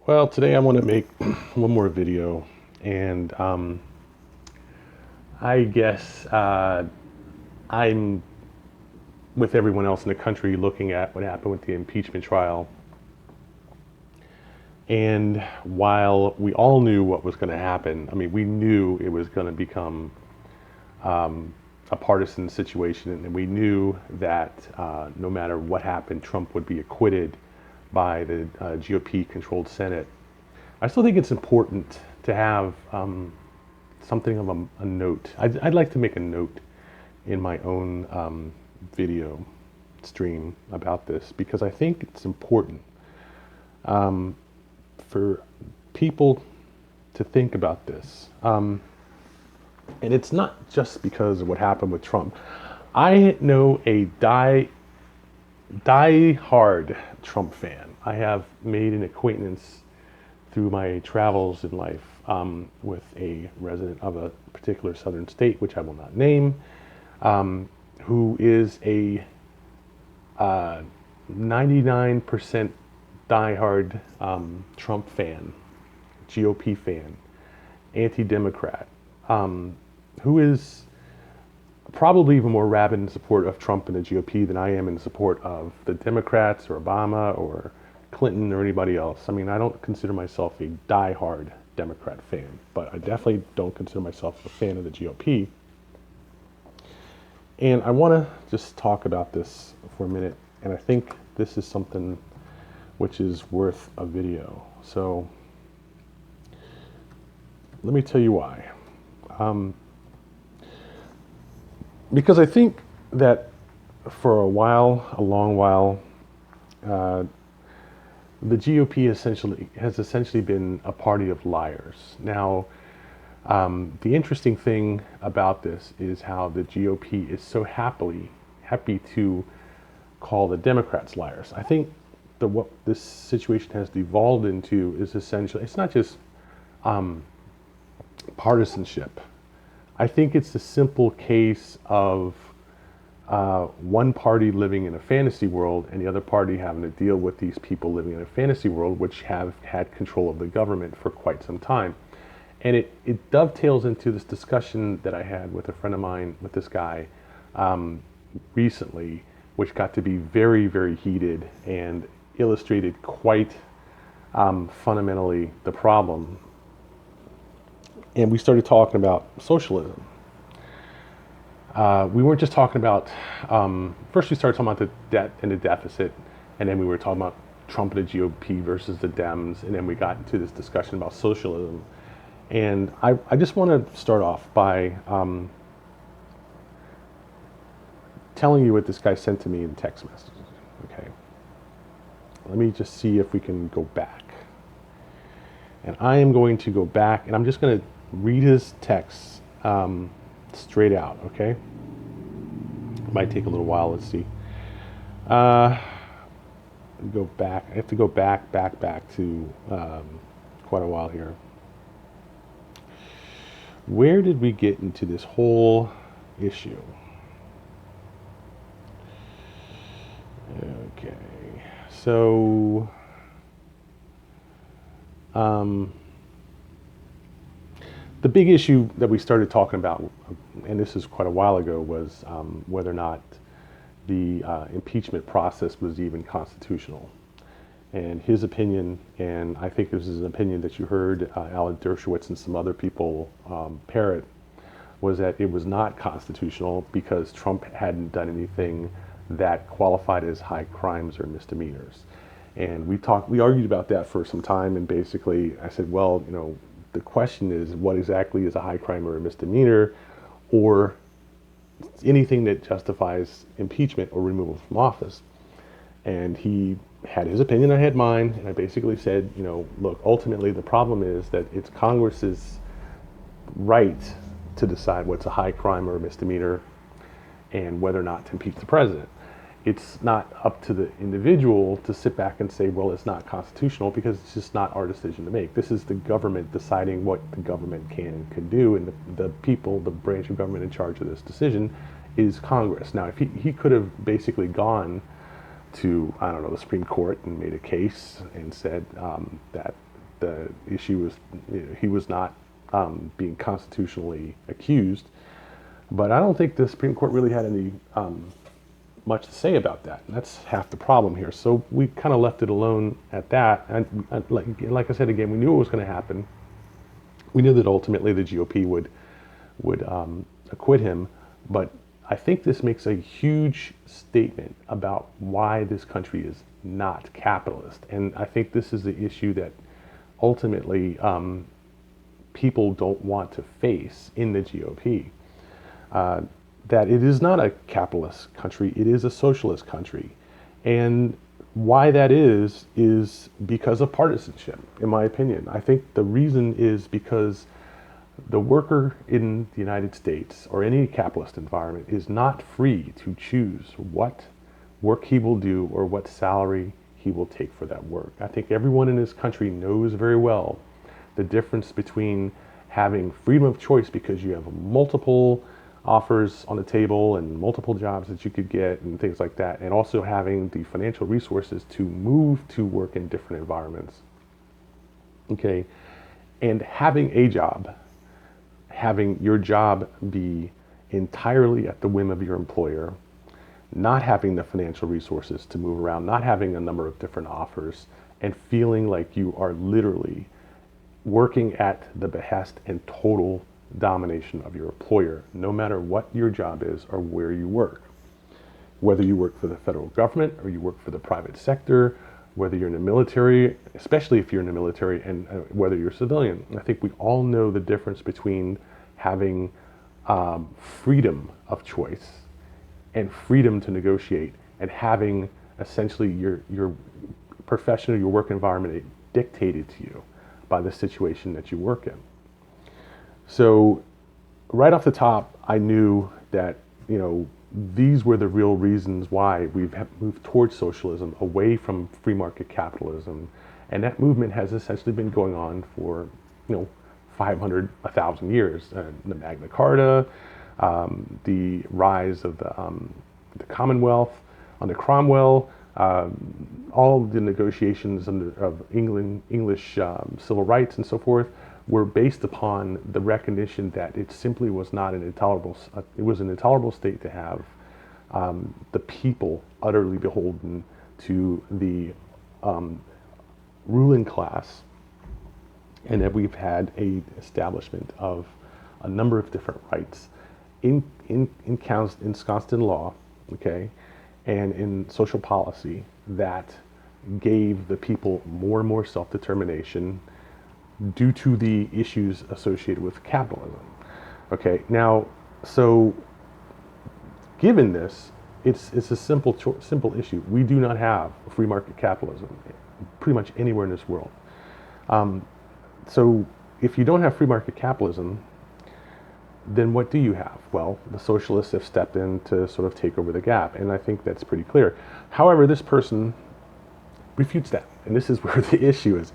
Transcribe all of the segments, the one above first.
Well, today I want to make one more video, and I guess I'm with everyone else in the country looking at what happened with the impeachment trial. And while we all knew what was going to happen, I mean, we knew it was going to become a partisan situation, and we knew that no matter what happened, Trump would be acquitted by the GOP-controlled Senate. I still think it's important to have something of a note. I'd like to make a note in my own video stream about this because I think it's important for people to think about this. And it's not just because of what happened with Trump. I know a die-hard Trump fan. I have made an acquaintance through my travels in life with a resident of a particular southern state, which I will not name, who is a 99% diehard Trump fan, GOP fan, anti-Democrat, who is probably even more rabid in support of Trump and the GOP than I am in support of the Democrats or Obama or Clinton or anybody else. I mean, I don't consider myself a diehard Democrat fan, but I definitely don't consider myself a fan of the GOP. And I want to just talk about this for a minute, and I think this is something which is worth a video. So let me tell you why. Because I think that for a while, a long while, the GOP has essentially been a party of liars. Now, the interesting thing about this is how the GOP is so happy to call the Democrats liars. I think that what this situation has devolved into is essentially, it's not just partisanship. I think it's the simple case of one party living in a fantasy world and the other party having to deal with these people living in a fantasy world which have had control of the government for quite some time. And it dovetails into this discussion that I had with a friend of mine, with this guy, recently, which got to be very, very heated and illustrated quite fundamentally the problem. And we started talking about socialism. We weren't just talking about, first we started talking about the debt and the deficit, and then we were talking about Trump and the GOP versus the Dems, and then we got into this discussion about socialism. And I just want to start off by telling you what this guy sent to me in text messages, okay? Let me just see if we can go back. And I am going to go back, and I'm just going to read his text straight out, okay? It might take a little while, let's see. Go back, I have to go back to quite a while here. Where did we get into this whole issue? Okay, so the big issue that we started talking about, and this is quite a while ago, was whether or not the impeachment process was even constitutional. And his opinion, and I think this is an opinion that you heard Alan Dershowitz and some other people parrot, was that it was not constitutional because Trump hadn't done anything that qualified as high crimes or misdemeanors. And we argued about that for some time, and basically I said, well, you know, the question is what exactly is a high crime or a misdemeanor, or anything that justifies impeachment or removal from office. And he had his opinion, I had mine, and I basically said, you know, look, ultimately the problem is that it's Congress's right to decide what's a high crime or a misdemeanor and whether or not to impeach the president. It's not up to the individual to sit back and say, well, it's not constitutional, because it's just not our decision to make. This is the government deciding what the government can and could do, and the people, the branch of government in charge of this decision is Congress. Now, if he could have basically gone to, I don't know, the Supreme Court and made a case and said that the issue was, he was not being constitutionally accused. But I don't think the Supreme Court really had any much to say about that. And that's half the problem here. So we kind of left it alone at that. And like I said again, we knew it was going to happen. We knew that ultimately the GOP would acquit him. But I think this makes a huge statement about why this country is not capitalist. And I think this is the issue that ultimately people don't want to face in the GOP. That it is not a capitalist country, it is a socialist country. And why that is because of partisanship, in my opinion. I think the reason is because the worker in the United States or any capitalist environment is not free to choose what work he will do or what salary he will take for that work. I think everyone in this country knows very well the difference between having freedom of choice because you have multiple offers on the table and multiple jobs that you could get and things like that, and also having the financial resources to move to work in different environments. Okay, and having a job, having your job be entirely at the whim of your employer, not having the financial resources to move around, not having a number of different offers, and feeling like you are literally working at the behest and total domination of your employer, no matter what your job is or where you work. Whether you work for the federal government or you work for the private sector, whether you're in the military, especially if you're in the military, and whether you're a civilian. I think we all know the difference between having freedom of choice and freedom to negotiate, and having essentially your profession or your work environment dictated to you by the situation that you work in. So right off the top, I knew that, these were the real reasons why we've moved towards socialism, away from free market capitalism. And that movement has essentially been going on for, 500, 1,000 years. The Magna Carta, the rise of the Commonwealth under Cromwell, all the negotiations of English civil rights and so forth were based upon the recognition that it simply was not an intolerable, it was an intolerable state to have the people utterly beholden to the ruling class, and that we've had a establishment of a number of different rights ensconced in law, okay, and in social policy that gave the people more and more self-determination due to the issues associated with capitalism. Okay, now, so given this, it's a simple issue. We do not have free market capitalism pretty much anywhere in this world. So if you don't have free market capitalism, then what do you have? Well, the socialists have stepped in to sort of take over the gap, and I think that's pretty clear. However, this person refutes that, and this is where the issue is.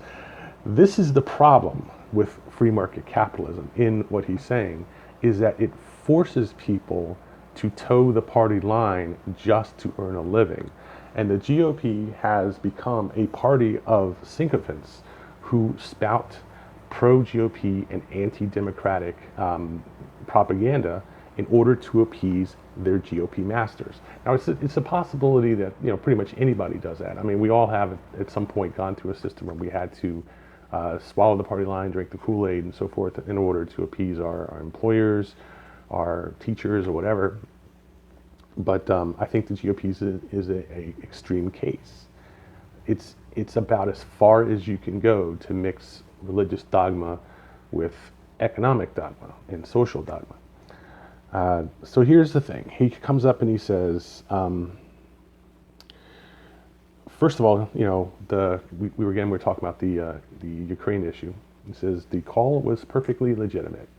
This is the problem with free market capitalism in what he's saying, is that it forces people to toe the party line just to earn a living. And the GOP has become a party of sycophants who spout pro-GOP and anti-democratic propaganda in order to appease their GOP masters. Now, it's a possibility that pretty much anybody does that. I mean, we all have at some point gone through a system where we had to swallow the party line, drink the Kool-Aid, and so forth in order to appease our employers, our teachers, or whatever. But I think the GOP is a extreme case. It's about as far as you can go to mix religious dogma with economic dogma and social dogma. So here's the thing. He comes up and he says, first of all, we were talking about the Ukraine issue. He says the call was perfectly legitimate,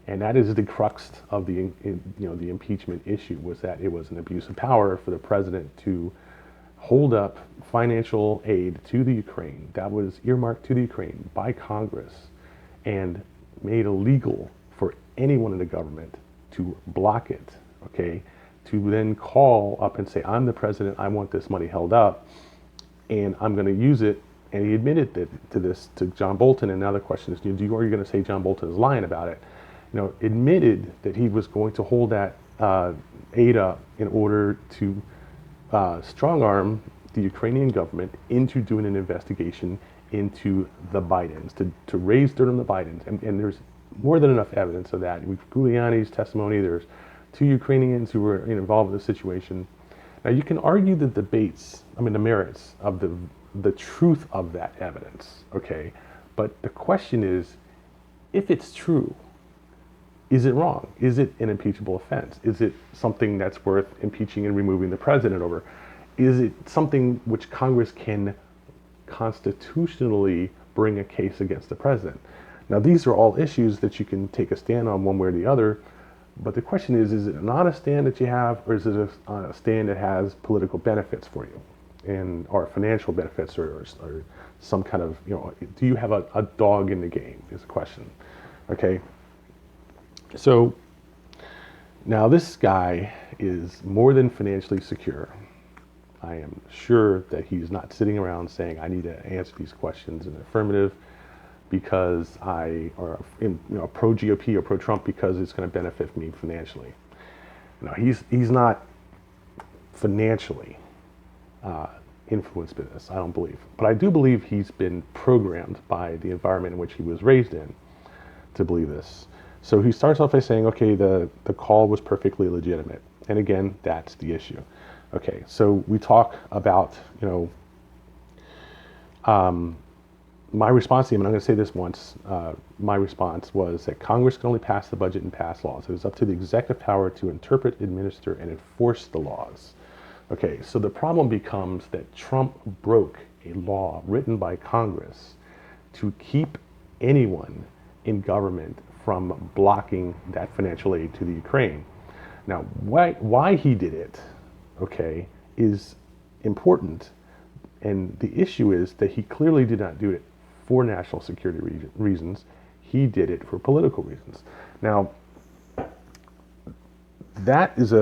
and that is the crux of the impeachment issue, was that it was an abuse of power for the president to hold up financial aid to the Ukraine that was earmarked to the Ukraine by Congress and made illegal for anyone in the government to block it, okay, to then call up and say, I'm the president, I want this money held up, and I'm going to use it and he admitted to John Bolton, and now the question is, are you going to say John Bolton is lying about it? Admitted that he was going to hold that aid up in order to strong arm the Ukrainian government into doing an investigation into the Bidens, to raise dirt on the Bidens. And there's more than enough evidence of that. With Giuliani's testimony, there's 2 Ukrainians who were involved in the situation. Now, you can argue the merits of the truth of that evidence, okay? But the question is, if it's true, is it wrong? Is it an impeachable offense? Is it something that's worth impeaching and removing the president over? Is it something which Congress can constitutionally bring a case against the president? Now, these are all issues that you can take a stand on one way or the other, but the question is it an honest stand that you have, or is it a stand that has political benefits for you, or financial benefits, or some kind of, do you have a dog in the game, is the question, okay? So now this guy is more than financially secure. I am sure that he's not sitting around saying, I need to answer these questions in the affirmative because or pro-GOP or pro-Trump because it's going to benefit me financially. No, he's not financially influenced by this, I don't believe. But I do believe he's been programmed by the environment in which he was raised in to believe this. So he starts off by saying, okay, the call was perfectly legitimate. And again, that's the issue. Okay, so we talk about, my response to him, and I'm going to say this once, my response was that Congress can only pass the budget and pass laws. It is up to the executive power to interpret, administer, and enforce the laws. Okay, so the problem becomes that Trump broke a law written by Congress to keep anyone in government from blocking that financial aid to the Ukraine. Now, why he did it, okay, is important. And the issue is that he clearly did not do it for national security reasons. He did it for political reasons. Now, that is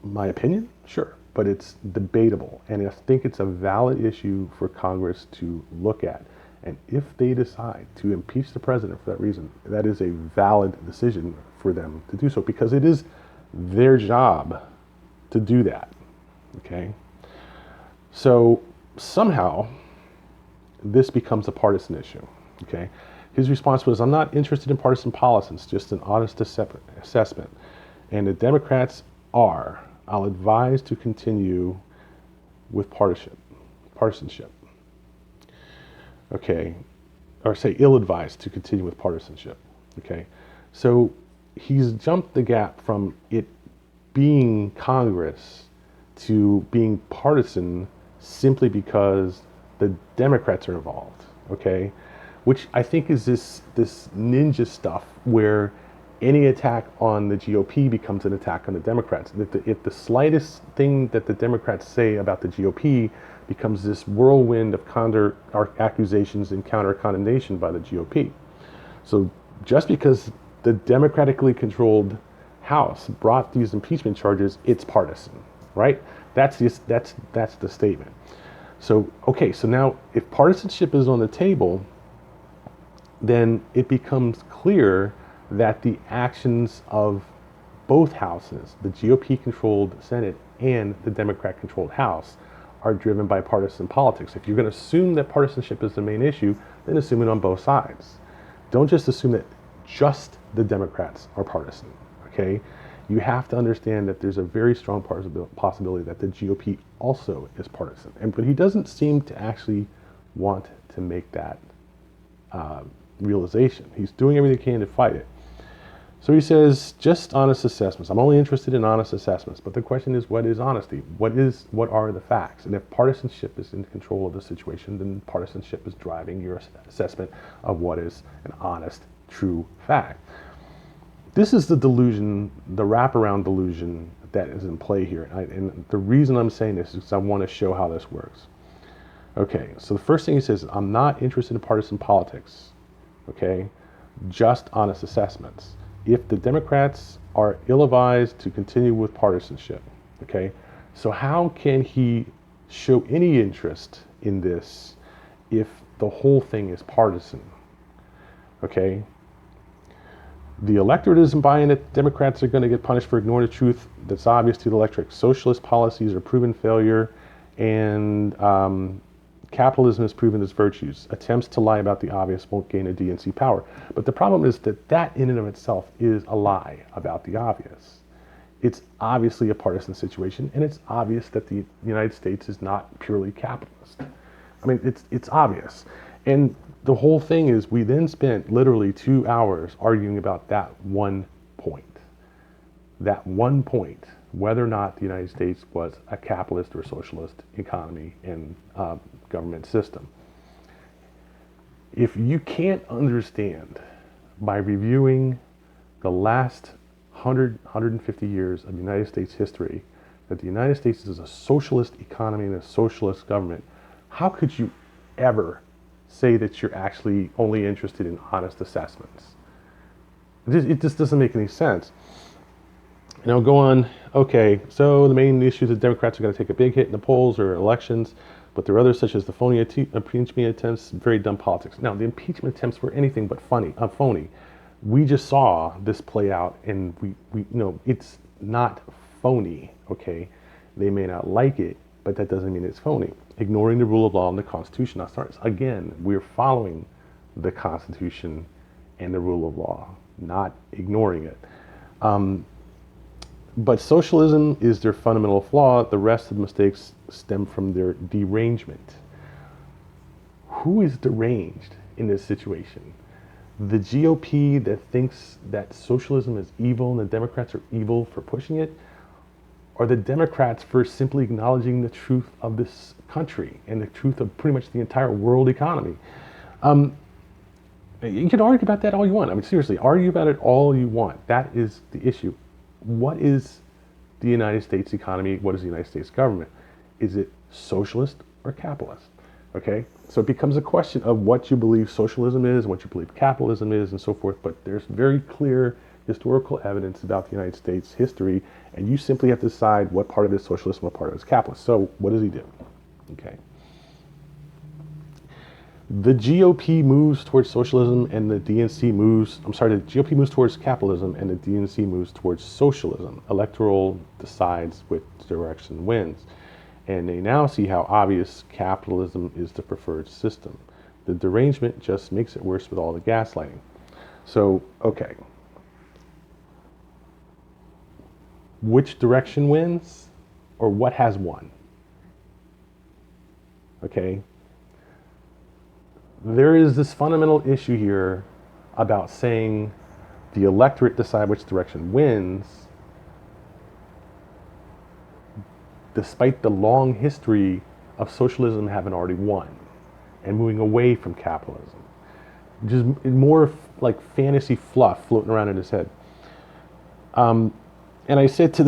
my opinion, sure, but it's debatable. And I think it's a valid issue for Congress to look at. And if they decide to impeach the president for that reason, that is a valid decision for them to do so, because it is their job to do that, okay? So somehow this becomes a partisan issue, okay? His response was, I'm not interested in partisan politics, just an honest assessment. And the Democrats are. I'll advise to continue with partisanship. Okay, or say ill-advised to continue with partisanship, okay? So he's jumped the gap from it being Congress to being partisan simply because the Democrats are involved, okay? Which I think is this ninja stuff where any attack on the GOP becomes an attack on the Democrats. If the slightest thing that the Democrats say about the GOP becomes this whirlwind of counter accusations and counter condemnation by the GOP. So just because the democratically controlled House brought these impeachment charges, it's partisan, right? That's the statement. So, okay, so now if partisanship is on the table, then it becomes clear that the actions of both houses, the GOP-controlled Senate and the Democrat-controlled House, are driven by partisan politics. If you're going to assume that partisanship is the main issue, then assume it on both sides. Don't just assume that just the Democrats are partisan, okay? You have to understand that there's a very strong possibility that the GOP also is partisan. But he doesn't seem to actually want to make that realization. He's doing everything he can to fight it. So he says, just honest assessments. I'm only interested in honest assessments. But the question is, what is honesty? What are the facts? And if partisanship is in control of the situation, then partisanship is driving your assessment of what is an honest, true fact. This is the delusion, the wraparound delusion that is in play here. And the reason I'm saying this is because I want to show how this works. Okay, so the first thing he says, I'm not interested in partisan politics. Okay, just honest assessments. If the Democrats are ill-advised to continue with partisanship, okay, so how can he show any interest in this if the whole thing is partisan. Okay? The electorate isn't buying it. Democrats are going to get punished for ignoring the truth that's obvious to the electorate. Socialist policies are proven failure, and capitalism has proven its virtues. Attempts to lie about the obvious won't gain a DNC power. But the problem is that in and of itself is a lie about the obvious. It's obviously a partisan situation, and it's obvious that the United States is not purely capitalist. I mean, it's obvious. And the whole thing is we then spent literally 2 hours arguing about that one point. That one point, whether or not the United States was a capitalist or socialist economy and government system. If you can't understand by reviewing the last 100, 150 years of United States history that the United States is a socialist economy and a socialist government, how could you ever say that you're actually only interested in honest assessments? It just doesn't make any sense. And I'll go on, okay, so the main issue is that Democrats are going to take a big hit in the polls or elections, but there are others such as the phony impeachment attempts, very dumb politics. Now, the impeachment attempts were anything but phony. We just saw this play out, and we it's not phony, okay? They may not like it, but that doesn't mean it's phony. Ignoring the rule of law and the Constitution. Now, again, we're following the Constitution and the rule of law, not ignoring it. But socialism is their fundamental flaw. The rest of the mistakes stem from their derangement. Who is deranged in this situation? The GOP that thinks that socialism is evil and the Democrats are evil for pushing it, or the Democrats for simply acknowledging the truth of this country and the truth of pretty much the entire world economy? You can argue about that all you want. I mean, seriously, argue about it all you want. That is the issue. What is the United States economy? What is the United States government? Is it socialist or capitalist? Okay, so it becomes a question of what you believe socialism is, what you believe capitalism is, and so forth. But there's very clear historical evidence about the United States history, and you simply have to decide what part of it is socialist and what part of it is capitalist. So what does he do? Okay. The GOP moves towards socialism and the DNC moves, the GOP moves towards capitalism and the DNC moves towards socialism. Electoral decides which direction wins. And they now see how obvious capitalism is the preferred system. The derangement just makes it worse with all the gaslighting. So, okay. Which direction wins, or what has won? Okay. There is this fundamental issue here about saying the electorate decide which direction wins, despite the long history of socialism having already won and moving away from capitalism. Just more like fantasy fluff floating around in his head. And I said to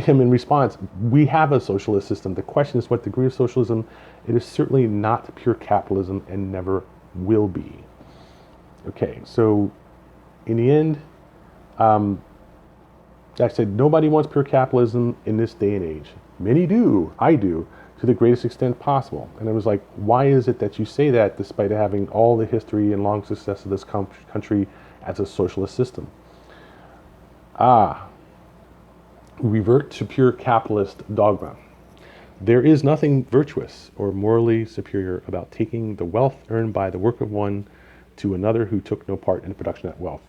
him in response, we have a socialist system. The question is what degree of socialism. It is certainly not pure capitalism and never will be. Okay, so in the end, I said nobody wants pure capitalism in this day and age. Many do, I do, to the greatest extent possible. And I was like, why is it that you say that despite having all the history and long success of this country as a socialist system? Revert to pure capitalist dogma. There is nothing virtuous or morally superior about taking the wealth earned by the work of one to another who took no part in the production of that wealth.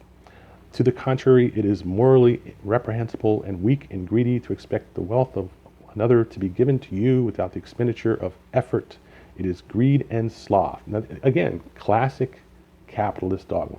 To the contrary, it is morally reprehensible and weak and greedy to expect the wealth of another to be given to you without the expenditure of effort. It is greed and sloth. Now, again, classic capitalist dogma.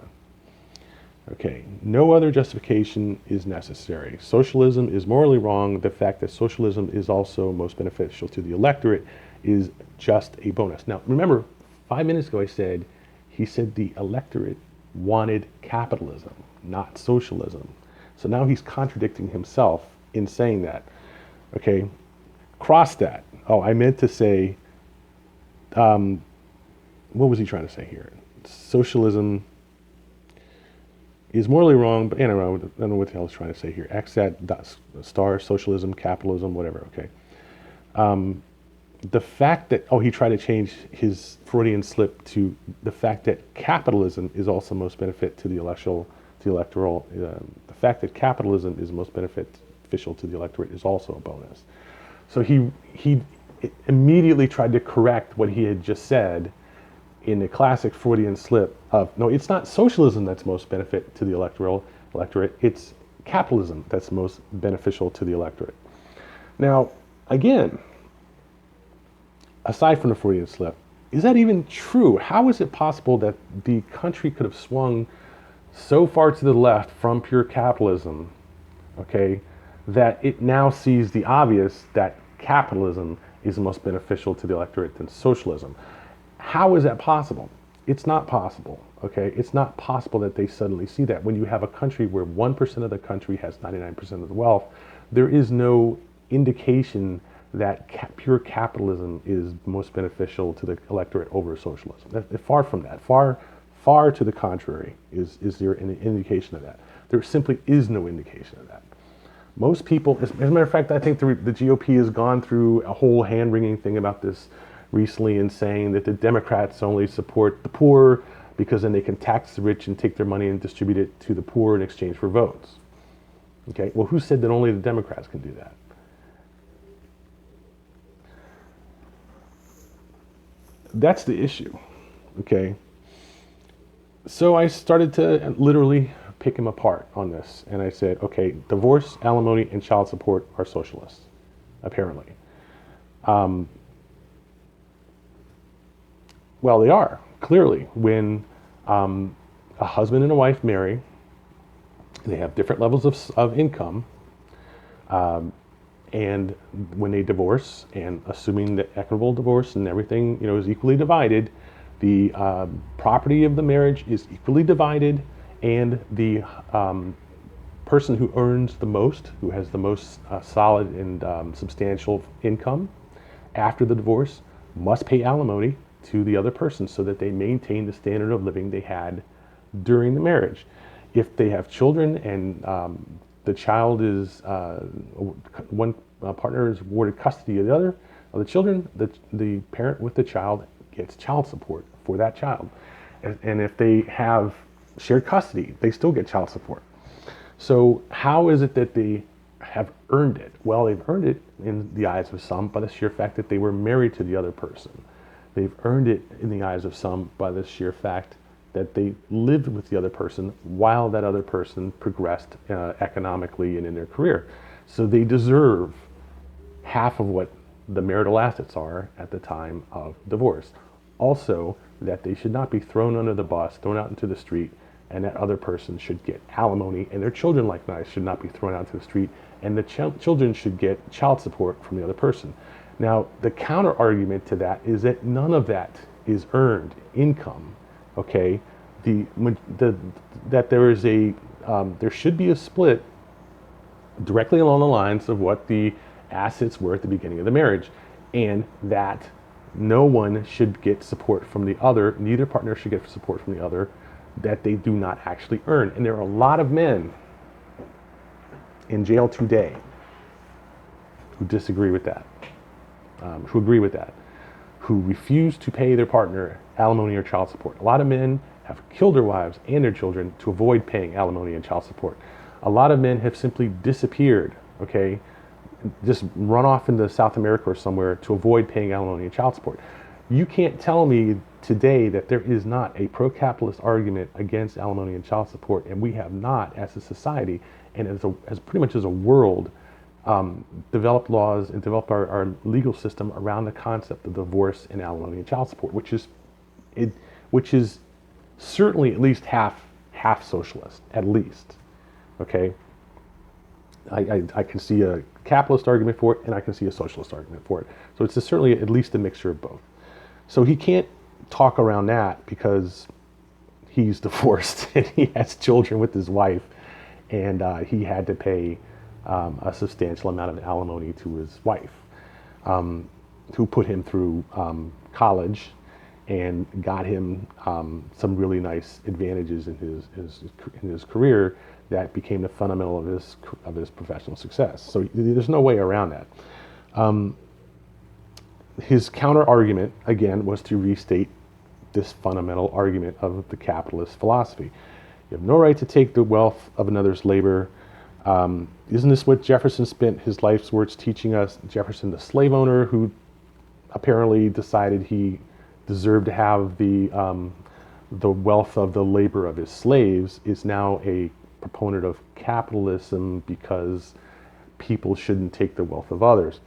Okay, no other justification is necessary. Socialism is morally wrong. The fact that socialism is also most beneficial to the electorate is just a bonus. Now, remember, 5 minutes ago he said the electorate wanted capitalism, not socialism. So now he's contradicting himself in saying that. Okay, cross that. Oh, I meant to say, what was he trying to say here? Socialism is morally wrong, but I don't know what the hell he's trying to say here. X that star, socialism, capitalism, whatever, okay. the fact that, he tried to change his Freudian slip to the fact that capitalism is also most benefit to the electoral, the fact that capitalism is most beneficial to the electorate is also a bonus. So he immediately tried to correct what he had just said in the classic Freudian slip of, no, it's not socialism that's most benefit to the electorate, it's capitalism that's most beneficial to the electorate. Now, again, aside from the Freudian slip, is that even true? How is it possible that the country could have swung so far to the left from pure capitalism, okay, that it now sees the obvious that capitalism is most beneficial to the electorate than socialism? How is that possible? It's not possible, okay? It's not possible that they suddenly see that. When you have a country where 1% of the country has 99% of the wealth, there is no indication that pure capitalism is most beneficial to the electorate over socialism. Far from that. Far to the contrary is there an indication of that. There simply is no indication of that. Most people, as a matter of fact, I think the GOP has gone through a whole hand-wringing thing about this recently in saying that the Democrats only support the poor because then they can tax the rich and take their money and distribute it to the poor in exchange for votes. Okay, well, who said that only the Democrats can do that? That's the issue, okay? So I started to literally pick him apart on this, and I said, okay, divorce, alimony, and child support are socialists, apparently. Well, they are, clearly. When a husband and a wife marry, they have different levels of income, and when they divorce, and assuming that equitable divorce and everything, is equally divided, the property of the marriage is equally divided, and the person who earns the most, who has the most solid and substantial income after the divorce, must pay alimony to the other person so that they maintain the standard of living they had during the marriage. If they have children and the child is, one partner is awarded custody of the other of the children, the parent with the child gets child support for that child. And if they have shared custody, they still get child support. So how is it that they have earned it? Well, they've earned it in the eyes of some by the sheer fact that they were married to the other person. They've earned it in the eyes of some by the sheer fact that they lived with the other person while that other person progressed economically and in their career. So they deserve half of what the marital assets are at the time of divorce. Also, that they should not be thrown under the bus, thrown out into the street, and that other person should get alimony, and their children likewise should not be thrown out into the street, and the children should get child support from the other person. Now, the counter argument to that is that none of that is earned income. Okay, that there is there should be a split directly along the lines of what the assets were at the beginning of the marriage, and that no one should get support from the other, neither partner should get support from the other that they do not actually earn. And there are a lot of men in jail today who disagree with that, who agree with that, who refuse to pay their partner alimony or child support. A lot of men have killed their wives and their children to avoid paying alimony and child support. A lot of men have simply disappeared, okay, just run off into South America or somewhere to avoid paying alimony and child support. You can't tell me today that there is not a pro-capitalist argument against alimony and child support, and we have not, as a society and as pretty much as a world, developed laws and developed our legal system around the concept of divorce and alimony and child support, which is certainly at least half socialist, at least. Okay, I can see a capitalist argument for it, and I can see a socialist argument for it. So it's certainly at least a mixture of both. So he can't talk around that because he's divorced and he has children with his wife, and he had to pay a substantial amount of alimony to his wife, who put him through college and got him some really nice advantages in his career that became the fundamental of his professional success. So there's no way around that. his counter argument, again, was to restate this fundamental argument of the capitalist philosophy. You have no right to take the wealth of another's labor. Isn't this what Jefferson spent his life's works teaching us? Jefferson, the slave owner who apparently decided he deserved to have the wealth of the labor of his slaves, is now a proponent of capitalism because people shouldn't take the wealth of others.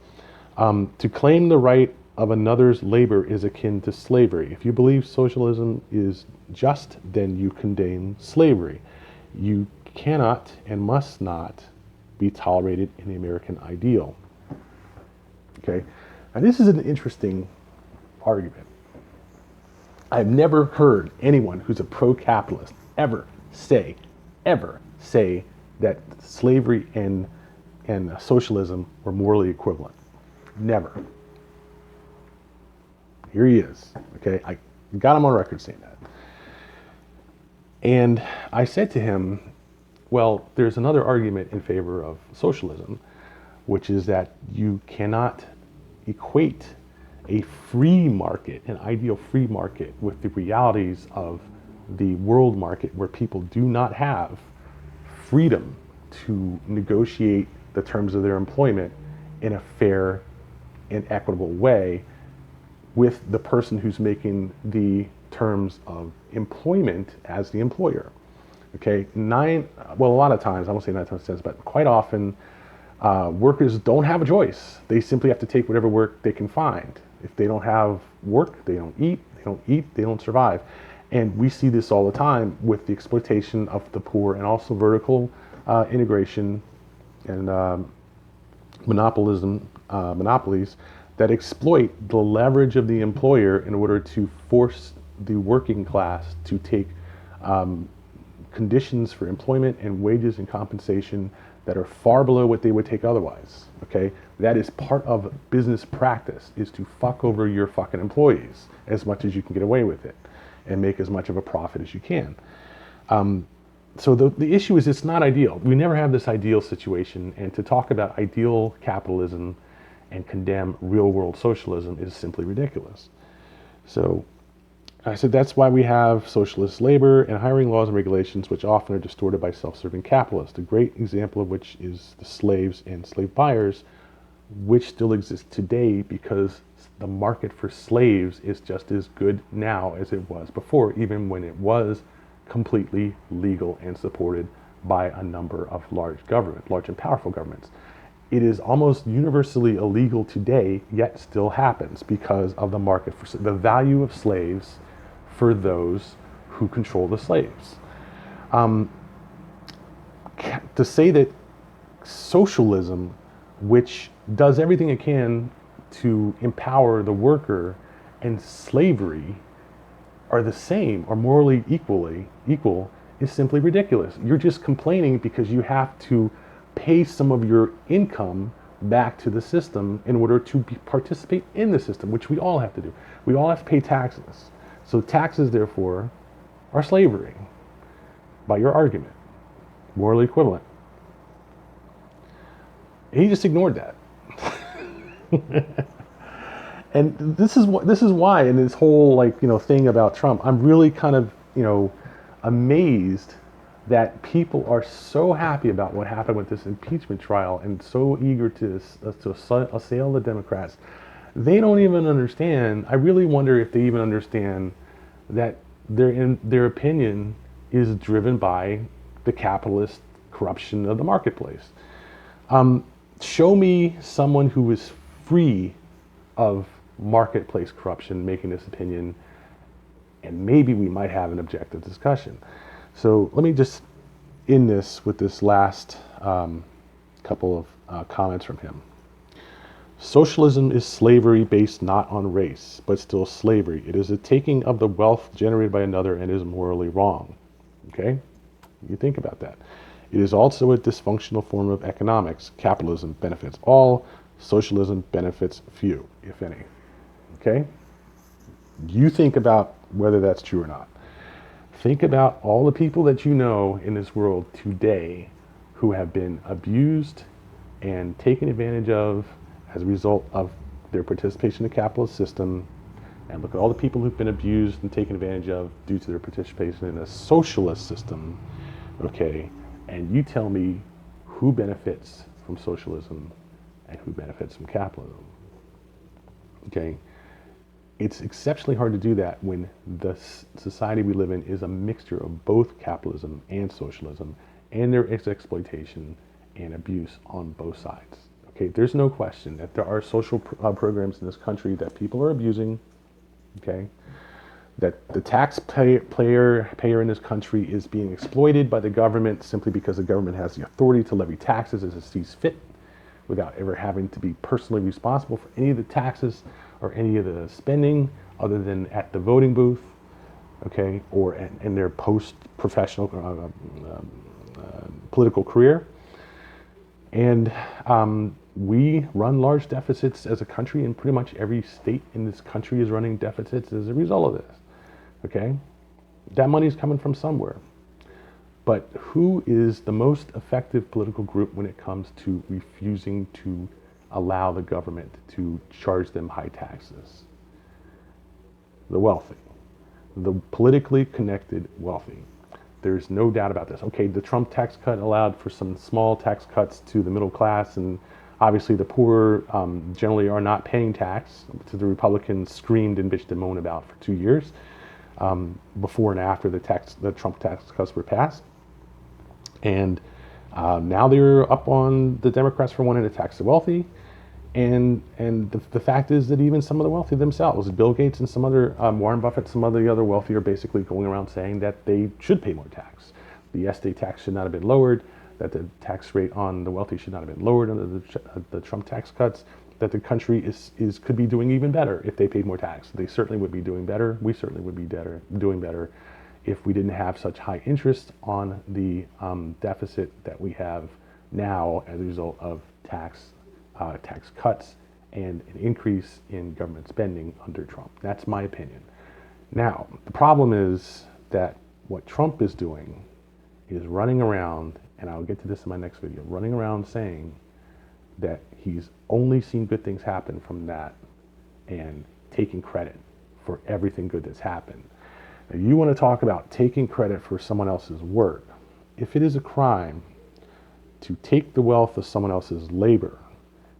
To claim the right of another's labor is akin to slavery. If you believe socialism is just, then you condemn slavery. You cannot and must not be tolerated in the American ideal. Okay, and this is an interesting argument. I've never heard anyone who's a pro-capitalist ever say that slavery and socialism were morally equivalent. Never. Here he is. Okay, I got him on record saying that. And I said to him, well, there's another argument in favor of socialism, which is that you cannot equate a free market, an ideal free market, with the realities of the world market, where people do not have freedom to negotiate the terms of their employment in a fair and equitable way with the person who's making the terms of employment as the employer. Okay, a lot of times, I won't say 9 times 10, but quite often, workers don't have a choice. They simply have to take whatever work they can find. If they don't have work, they don't eat. They don't eat, they don't survive. And we see this all the time with the exploitation of the poor, and also vertical integration and monopolies that exploit the leverage of the employer in order to force the working class to take conditions for employment and wages and compensation that are far below what they would take otherwise. Okay, that is part of business practice, is to fuck over your fucking employees as much as you can get away with it and make as much of a profit as you can. So the issue is, it's not ideal. We never have this ideal situation, and to talk about ideal capitalism and condemn real world socialism is simply ridiculous. So I said that's why we have socialist labor and hiring laws and regulations, which often are distorted by self-serving capitalists. A great example of which is the slaves and slave buyers, which still exist today because the market for slaves is just as good now as it was before, even when it was completely legal and supported by a number of large and powerful governments. It is almost universally illegal today, yet still happens because of the market for the value of slaves for those who control the slaves. To say that socialism, which does everything it can to empower the worker, and slavery are the same or morally equal is simply ridiculous. You're just complaining because you have to pay some of your income back to the system in order to participate in the system, which we all have to do. We all have to pay taxes. So taxes, therefore, are slavery, by your argument, morally equivalent. He just ignored that. And this is why, in this whole thing about Trump, I'm really kind of amazed that people are so happy about what happened with this impeachment trial and so eager to assail the Democrats. They don't even understand. I really wonder if they even understand that their opinion is driven by the capitalist corruption of the marketplace. Show me someone who is free of marketplace corruption making this opinion, and maybe we might have an objective discussion. So let me just end this with this last couple of comments from him. Socialism is slavery based not on race, but still slavery. It is a taking of the wealth generated by another and is morally wrong. Okay? You think about that. It is also a dysfunctional form of economics. Capitalism benefits all. Socialism benefits few, if any. Okay? You think about whether that's true or not. Think about all the people that you know in this world today who have been abused and taken advantage of as a result of their participation in the capitalist system, and look at all the people who've been abused and taken advantage of due to their participation in a socialist system, okay, and you tell me who benefits from socialism and who benefits from capitalism, okay? It's exceptionally hard to do that when the society we live in is a mixture of both capitalism and socialism, and there is exploitation and abuse on both sides. Okay, there's no question that there are social programs in this country that people are abusing. Okay, that the taxpayer in this country is being exploited by the government simply because the government has the authority to levy taxes as it sees fit, without ever having to be personally responsible for any of the taxes or any of the spending other than at the voting booth, okay, or in their post-professional political career. And we run large deficits as a country, and pretty much every state in this country is running deficits as a result of this, okay? That money is coming from somewhere. But who is the most effective political group when it comes to refusing to allow the government to charge them high taxes? The wealthy, the politically connected wealthy. There's no doubt about this. Okay, the Trump tax cut allowed for some small tax cuts to the middle class, and obviously the poor generally are not paying tax, which the Republicans screamed and bitched and moaned about for 2 years, before and after the Trump tax cuts were passed. And now they're up on the Democrats for wanting to tax the wealthy. And the fact is that even some of the wealthy themselves, Bill Gates and some other, Warren Buffett, some of the other wealthy are basically going around saying that they should pay more tax. The estate tax should not have been lowered, that the tax rate on the wealthy should not have been lowered under the Trump tax cuts, that the country could be doing even better if they paid more tax. They certainly would be doing better. We certainly would be doing better if we didn't have such high interest on the deficit that we have now as a result of tax cuts and an increase in government spending under Trump. That's my opinion. Now, the problem is that what Trump is doing is running around, and I'll get to this in my next video, running around saying that he's only seen good things happen from that and taking credit for everything good that's happened. Now, you want to talk about taking credit for someone else's work. If it is a crime to take the wealth of someone else's labor,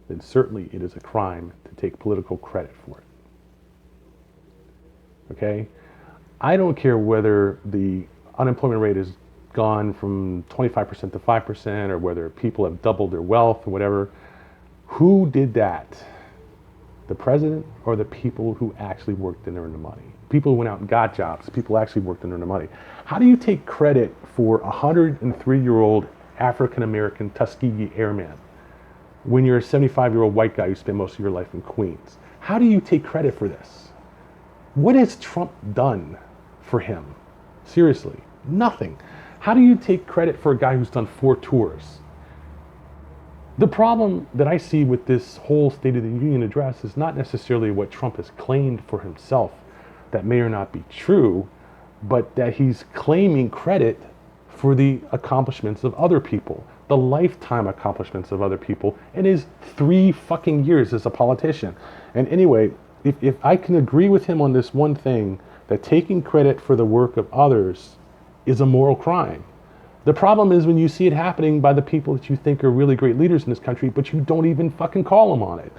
then certainly it is a crime to take political credit for it. Okay? I don't care whether the unemployment rate has gone from 25% to 5%, or whether people have doubled their wealth or whatever. Who did that? The president or the people who actually worked and earned the money? People who went out and got jobs, people who actually worked and earned the money. How do you take credit for a 103-year-old African-American Tuskegee Airman when you're a 75-year-old white guy who spent most of your life in Queens? How do you take credit for this? What has Trump done for him? Seriously, nothing. How do you take credit for a guy who's done 4 tours? The problem that I see with this whole State of the Union address is not necessarily what Trump has claimed for himself that may or not be true, but that he's claiming credit for the accomplishments of other people, the lifetime accomplishments of other people, in his 3 fucking years as a politician. And anyway, if I can agree with him on this one thing, that taking credit for the work of others is a moral crime. The problem is when you see it happening by the people that you think are really great leaders in this country, but you don't even fucking call them on it.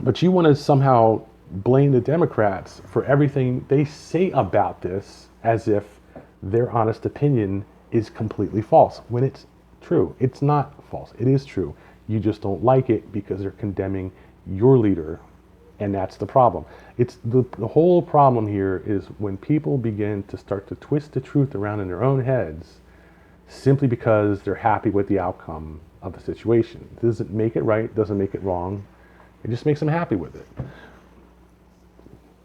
But you want to somehow blame the Democrats for everything they say about this as if their honest opinion is completely false, when it's true. It's not false. It is true. You just don't like it because they're condemning your leader, and that's the problem. It's the whole problem here is when people begin to start to twist the truth around in their own heads simply because they're happy with the outcome of the situation. It doesn't make it right, doesn't make it wrong. It just makes them happy with it.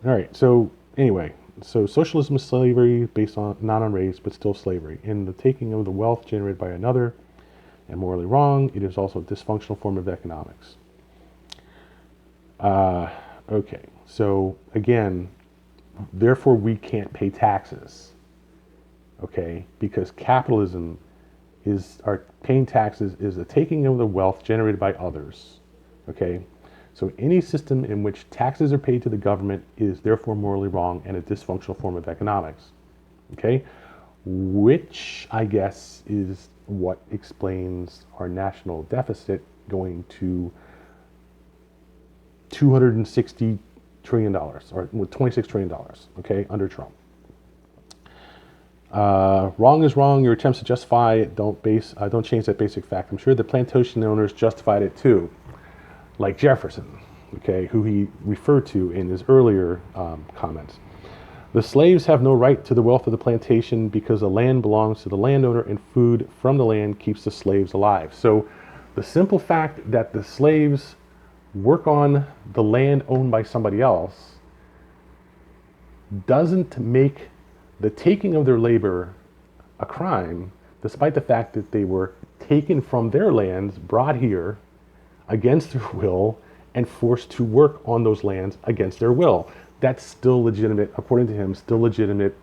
All right, so anyway, so socialism is slavery based on, not on race, but still slavery. In the taking of the wealth generated by another and morally wrong, it is also a dysfunctional form of economics. Okay, so again, therefore we can't pay taxes, okay, because capitalism is, our paying taxes is the taking of the wealth generated by others, okay? So any system in which taxes are paid to the government is therefore morally wrong and a dysfunctional form of economics. Okay? Which I guess is what explains our national deficit going to $260 trillion, or $26 trillion, okay, under Trump. Wrong is wrong. Your attempts to justify it don't change that basic fact. I'm sure the plantation owners justified it too, like Jefferson, okay, who he referred to in his earlier comments. The slaves have no right to the wealth of the plantation because the land belongs to the landowner and food from the land keeps the slaves alive. So the simple fact that the slaves work on the land owned by somebody else doesn't make the taking of their labor a crime, despite the fact that they were taken from their lands, brought here against their will, and forced to work on those lands against their will. That's still legitimate, according to him, still legitimate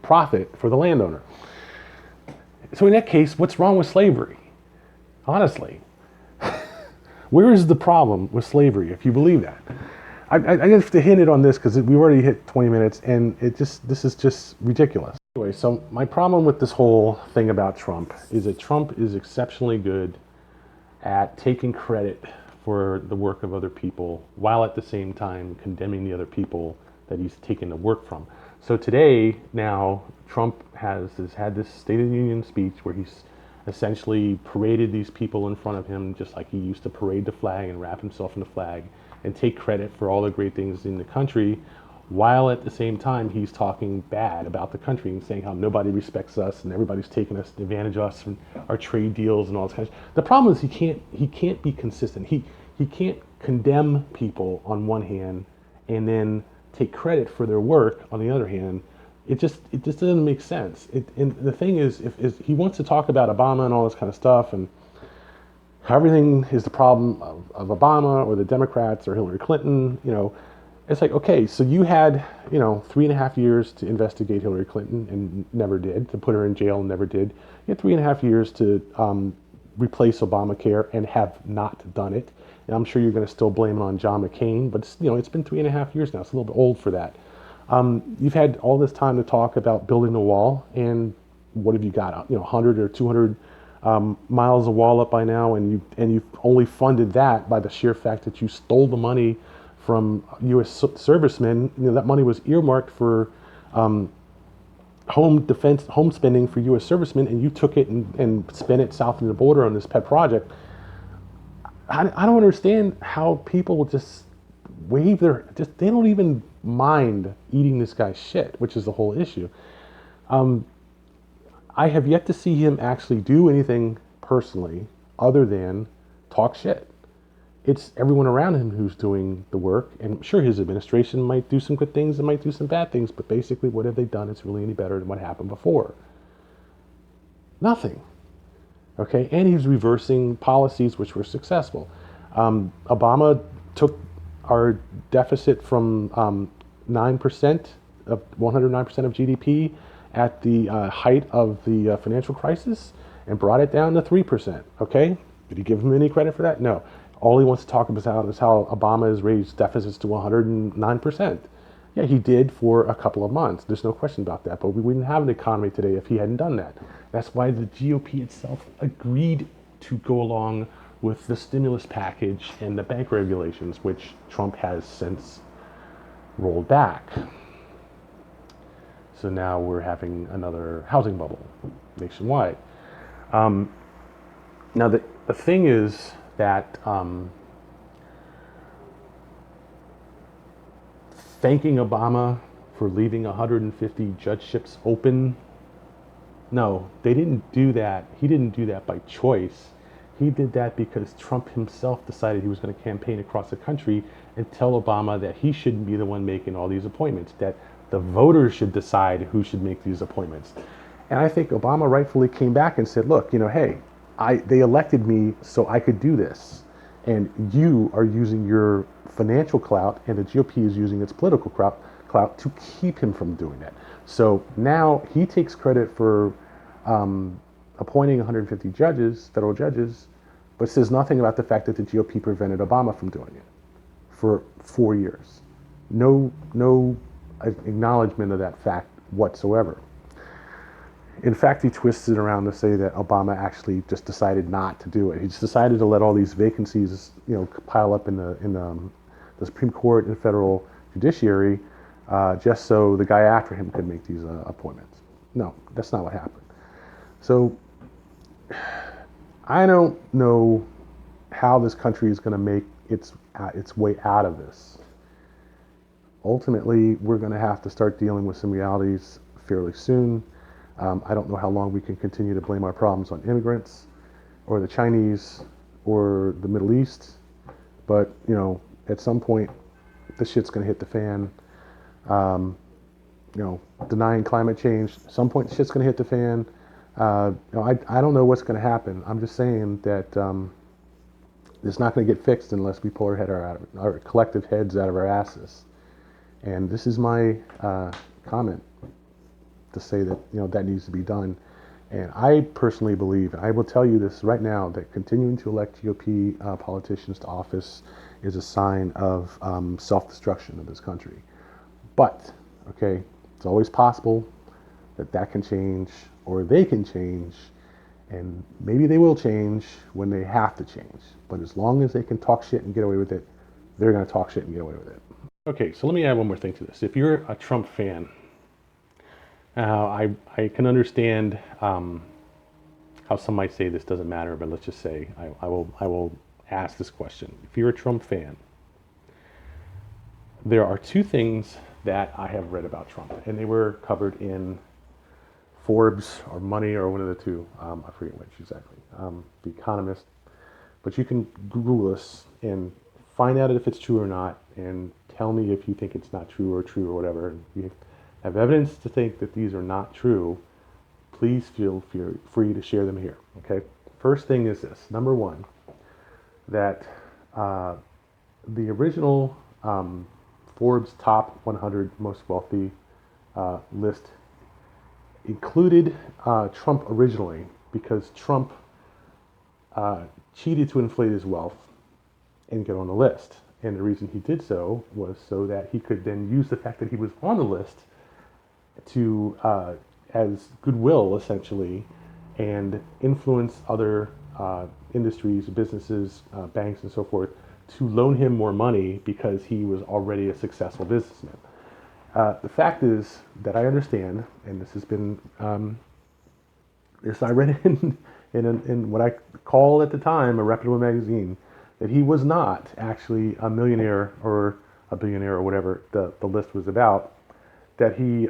profit for the landowner. So in that case, what's wrong with slavery? Honestly, where is the problem with slavery, if you believe that? I have to hint it on this because we already hit 20 minutes and this is just ridiculous. Anyway, so my problem with this whole thing about Trump is that Trump is exceptionally good at taking credit for the work of other people while at the same time condemning the other people that he's taken the work from. So today, now, Trump has had this State of the Union speech where he's essentially paraded these people in front of him just like he used to parade the flag and wrap himself in the flag and take credit for all the great things in the country, while at the same time he's talking bad about the country and saying how nobody respects us and everybody's taking advantage of us and our trade deals and all this kind of stuff. The problem is he can't be consistent. He can't condemn people on one hand and then take credit for their work on the other hand. It just doesn't make sense. And the thing is, if he wants to talk about Obama and all this kind of stuff and how everything is the problem of Obama or the Democrats or Hillary Clinton, it's like, okay, so you had, 3.5 years to investigate Hillary Clinton and never did, to put her in jail and never did. You had 3.5 years to replace Obamacare and have not done it. And I'm sure you're going to still blame it on John McCain, but it's been 3.5 years now. It's a little bit old for that. You've had all this time to talk about building the wall, and what have you got? 100 or 200 miles of wall up by now, and you've only funded that by the sheer fact that you stole the money from U.S. servicemen. That money was earmarked for home spending for U.S. servicemen, and you took it and spent it south of the border on this pet project. I don't understand how people just they don't even mind eating this guy's shit, which is the whole issue. I have yet to see him actually do anything personally other than talk shit. It's everyone around him who's doing the work, and sure, his administration might do some good things and might do some bad things, but basically what have they done that's really any better than what happened before? Nothing. Okay, and he's reversing policies which were successful. Obama took our deficit from 9% of 109% of GDP at the height of the financial crisis and brought it down to 3%. Okay, did he give him any credit for that? No. All he wants to talk about is how Obama has raised deficits to 109%. Yeah, he did for a couple of months. There's no question about that. But we wouldn't have an economy today if he hadn't done that. That's why the GOP itself agreed to go along with the stimulus package and the bank regulations, which Trump has since rolled back. So now we're having another housing bubble nationwide. Now the thing is that thanking Obama for leaving 150 judgeships open, no, they didn't do that. He didn't do that by choice. He did that because Trump himself decided he was going to campaign across the country and tell Obama that he shouldn't be the one making all these appointments, that the voters should decide who should make these appointments. And I think Obama rightfully came back and said, look, hey, they elected me so I could do this. And you are using your financial clout, and the GOP is using its political clout to keep him from doing that. So now he takes credit for appointing 150 judges, federal judges, but says nothing about the fact that the GOP prevented Obama from doing it. for 4 years. No acknowledgement of that fact whatsoever. In fact, he twisted around to say that Obama actually just decided not to do it. He just decided to let all these vacancies, pile up in the Supreme Court and federal judiciary, just so the guy after him could make these appointments. No, that's not what happened. So I don't know how this country is going to make its way out of this. Ultimately, we're going to have to start dealing with some realities fairly soon. I don't know how long we can continue to blame our problems on immigrants or the Chinese or the Middle East. But, at some point, the shit's going to hit the fan. Denying climate change, at some point, the shit's going to hit the fan. I don't know what's going to happen. I'm just saying that it's not going to get fixed unless we pull our collective heads out of our asses. And this is my comment to say that that needs to be done. And I personally believe, and I will tell you this right now, that continuing to elect GOP politicians to office is a sign of self-destruction of this country. But, it's always possible that can change, or they can change, and maybe they will change when they have to change. But as long as they can talk shit and get away with it, they're going to talk shit and get away with it. Okay, so let me add one more thing to this. If you're a Trump fan, I can understand how some might say this doesn't matter, but let's just say I will ask this question. If you're a Trump fan, there are two things that I have read about Trump, and they were covered in Forbes or Money or one of the two. I forget which exactly. The Economist. But you can Google this and find out if it's true or not, and tell me if you think it's not true or true or whatever. And if you have evidence to think that these are not true, please feel free to share them here. Okay. First thing is this. Number one, that the original Forbes top 100 most wealthy list included Trump originally because Trump cheated to inflate his wealth and get on the list. And the reason he did so was so that he could then use the fact that he was on the list to, as goodwill essentially, and influence other industries, businesses, banks, and so forth to loan him more money because he was already a successful businessman. The fact is that I understand, and this has been, I read it in what I call at the time a reputable magazine, that he was not actually a millionaire or a billionaire or whatever the list was about, that he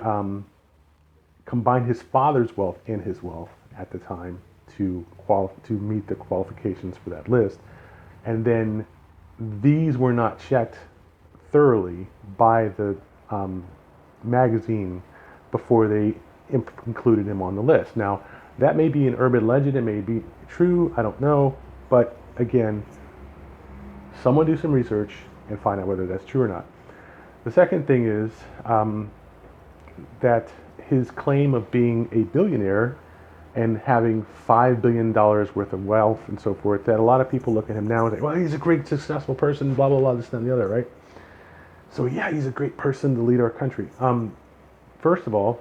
combined his father's wealth and his wealth at the time to meet the qualifications for that list. And then these were not checked thoroughly by the magazine before they included him on the list. Now, that may be an urban legend, it may be true, I don't know, but again, someone do some research and find out whether that's true or not. The second thing is that his claim of being a billionaire and having $5 billion worth of wealth and so forth, that a lot of people look at him now and say, well, he's a great, successful person, blah, blah, blah, this and the other, right? So yeah, he's a great person to lead our country. First of all,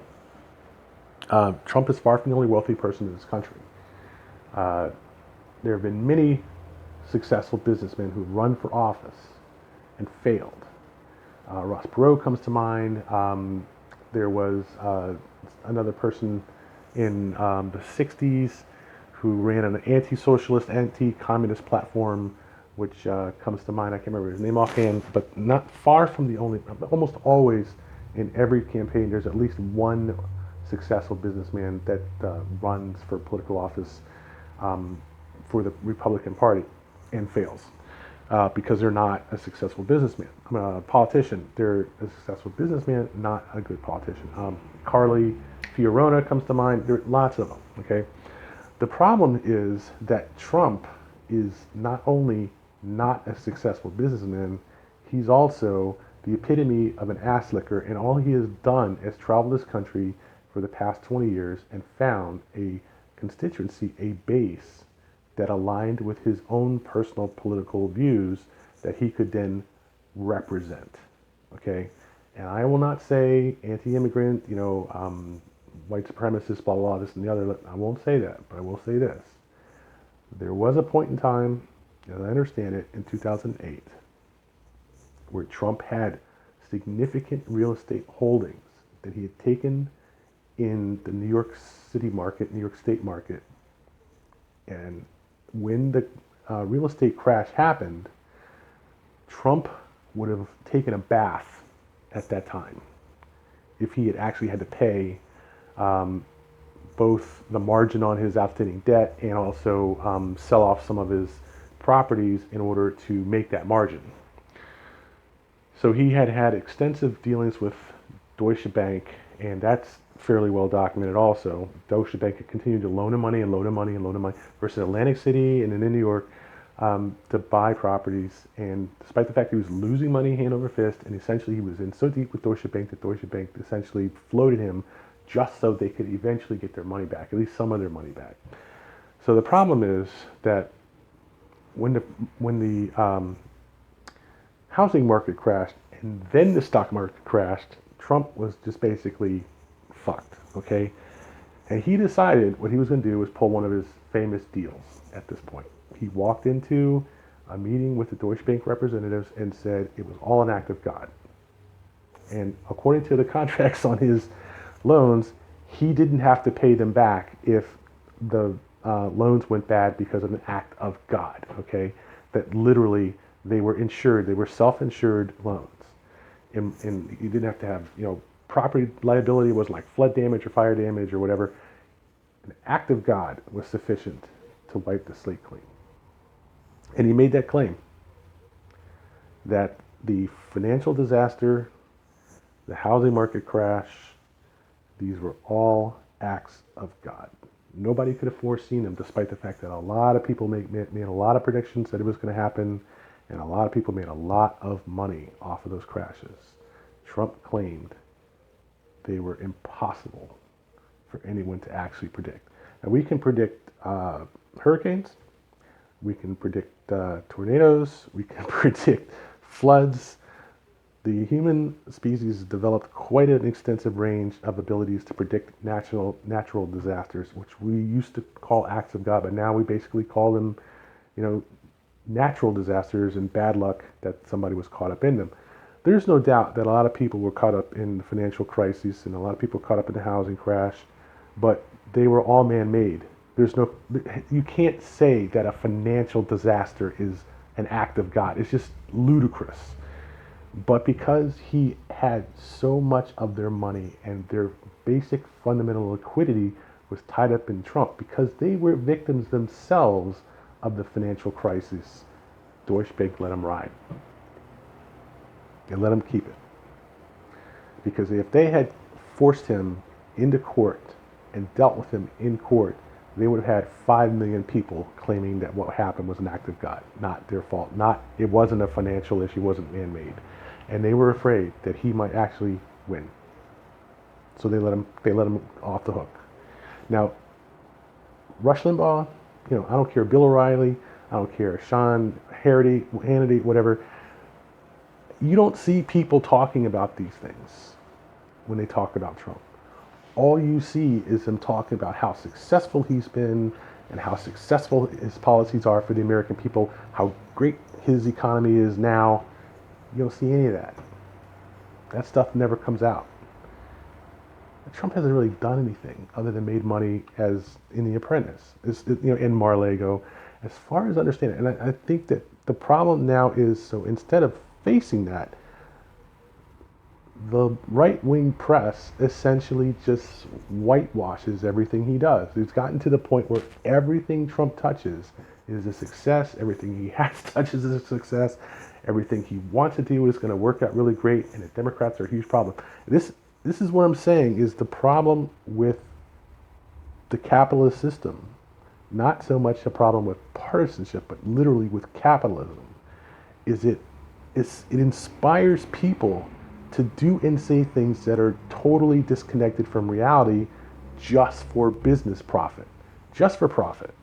Trump is far from the only wealthy person in this country. There have been many successful businessmen who run for office and failed. Ross Perot comes to mind. There was another person in the 60s who ran an anti-socialist, anti-communist platform, which comes to mind. I can't remember his name offhand, but not far from the only, almost always in every campaign, there's at least one successful businessman that runs for political office for the Republican Party and fails because they're not a successful businessman. Politician, they're a successful businessman, not a good politician. Carly Fiorina comes to mind. There are lots of them, okay? The problem is that Trump is not only not a successful businessman, he's also the epitome of an ass licker, and all he has done is travel this country for the past 20 years and found a constituency, a base that aligned with his own personal political views that he could then represent. Okay, and I will not say anti-immigrant, white supremacist, blah, blah, blah, this and the other. I won't say that, but I will say this. There was a point in time, as I understand it, in 2008, where Trump had significant real estate holdings that he had taken in the New York City market, New York State market. And when the real estate crash happened, Trump would have taken a bath at that time if he had actually had to pay both the margin on his outstanding debt and also sell off some of his properties in order to make that margin. So he had had extensive dealings with Deutsche Bank, and that's fairly well documented also. Deutsche Bank had continued to loan him money and loan him money and loan him money versus Atlantic City and then in New York to buy properties. And despite the fact he was losing money hand over fist, and essentially he was in so deep with Deutsche Bank that Deutsche Bank essentially floated him just so they could eventually get their money back, at least some of their money back. So the problem is that when the housing market crashed and then the stock market crashed, Trump was just basically fucked, okay? And he decided what he was going to do was pull one of his famous deals at this point. He walked into a meeting with the Deutsche Bank representatives and said it was all an act of God. And according to the contracts on his loans, he didn't have to pay them back if the loans went bad because of an act of God, okay? That literally they were insured, they were self-insured loans. And you didn't have to have, property liability was like flood damage or fire damage or whatever. An act of God was sufficient to wipe the slate clean. And he made that claim that the financial disaster, the housing market crash, these were all acts of God. Nobody could have foreseen them, despite the fact that a lot of people made a lot of predictions that it was going to happen, and a lot of people made a lot of money off of those crashes. Trump claimed they were impossible for anyone to actually predict. Now, we can predict hurricanes, we can predict tornadoes, we can predict floods. The human species has developed quite an extensive range of abilities to predict natural disasters, which we used to call acts of God, but now we basically call them, natural disasters and bad luck that somebody was caught up in them. There's no doubt that a lot of people were caught up in the financial crisis and a lot of people caught up in the housing crash, but they were all man-made. You can't say that a financial disaster is an act of God. It's just ludicrous. But because he had so much of their money and their basic fundamental liquidity was tied up in Trump, because they were victims themselves of the financial crisis, Deutsche Bank let him ride. They let him keep it. Because if they had forced him into court and dealt with him in court, they would have had 5 million people claiming that what happened was an act of God, not their fault. It wasn't a financial issue, it wasn't man-made. And they were afraid that he might actually win. So they let him off the hook. Now, Rush Limbaugh, I don't care, Bill O'Reilly, I don't care, Sean Hannity, whatever. You don't see people talking about these things when they talk about Trump. All you see is them talking about how successful he's been and how successful his policies are for the American people, how great his economy is now. You don't see any of that. That stuff never comes out. Trump hasn't really done anything other than made money as in The Apprentice, in Mar-a-Lago, as far as I understand it. And I think that the problem now is, so instead of facing that, the right-wing press essentially just whitewashes everything he does. It's gotten to the point where everything Trump touches is a success. Everything he has touches is a success. Everything he wants to do is going to work out really great, and the Democrats are a huge problem. This is what I'm saying is the problem with the capitalist system. Not so much a problem with partisanship, but literally with capitalism. It inspires people to do and say things that are totally disconnected from reality just for business profit, just for profit.